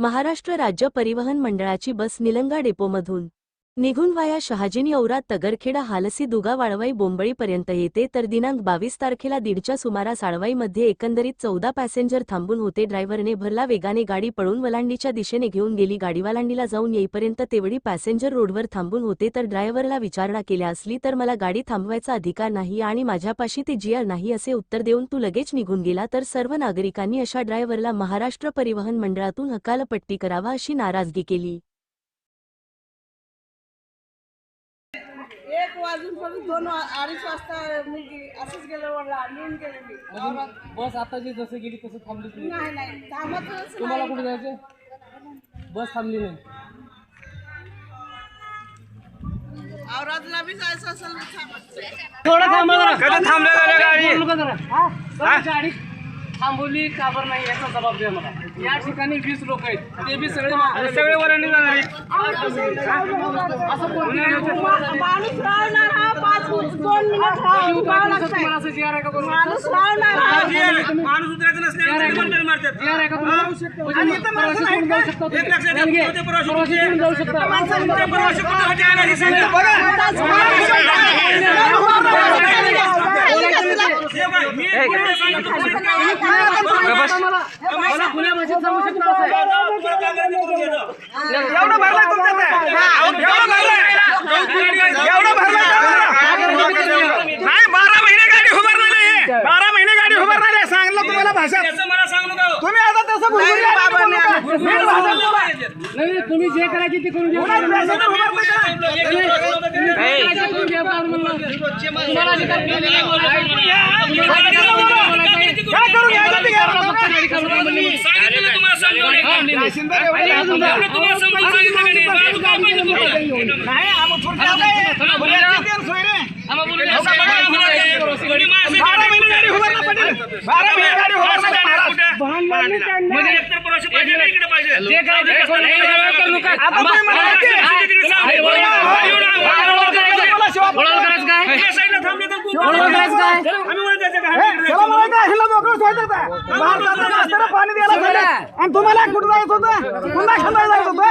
महाराष्ट्र राज्य परिवहन मंडळाची बस निलंगा डेपोमधून निघून वाया शहाजीनी औराद तगरखेडा हालसी दुगा वाळवाई बोंबळीपर्यंत येते तर दिनांक 22 तारखेला 1:30च्या सुमारास आळवाईमध्ये एकंदरीत 14 पॅसेंजर थांबून होते। ड्रायव्हरने भरला वेगाने गाडी पळून वलांडीच्या दिशेने घेऊन गेली। गाडी वलांडीला जाऊन येईपर्यंत तेवढी पॅसेंजर रोडवर थांबून होते तर ड्रायव्हरला विचारणा केल्या असली तर मला गाडी थांबवायचा अधिकार नाही आणि माझ्यापाशी ते जीआर नाही असे उत्तर देऊन तू लगेच निघून गेला तर सर्व नागरिकांनी अशा ड्रायव्हरला महाराष्ट्र परिवहन मंडळातून हकालपट्टी करावा अशी नाराजगी केली। 1 वाजूनपर्यंत 2-2:30 वाजता मी असंच गेलो वरला निघून गेले मी। बस आता जी जसं गेली तसं थांबलीच नाही नाही थांबतच तुम्हाला कुठे जायचं? बस थांबली नाही। औरादला बी जायचं असेल तर थांबत थोडं थांबा जरा। कधी थांबले गाडी थांबवली का बरं नाही याचा जबाब द्या मला। या ठिकाणी 20 लोक आहेत ते बी सगळे वरांनी जाणार आहेत। असं माणूस राहणार हा 2 मिनिट राहावं लागतंय। असं जीआर आहे का बरोबर? माणूस राहणार माणूस उतरायचं नसल्यावर कंप्लेंट मारतात। जीआर आहे का तुम्ही? आणि इथं माणसं नाहीत का? एक लक्षात घ्या ते प्रवासी जाऊ शकतात। माणसांचे प्रवासी कुठे होते आणि सांगा बघा। मला खुल्या भाषेत सांगू शकता असं एवढं भरलंय तुमच्यात एवढं भरलंय नाही 12 महिने गाडी उभारणार आहे 12 महिने गाडी उभारणार आहे सांगलं तुम्हाला भाषा मला सांगू नका तुम्ही आता तसं नाही तुम्ही जे करायचे ते करून घ्या पाणी द्यायला आणि तुम्हाला कुठं जायचं होतं पुन्हा जायचं होतं।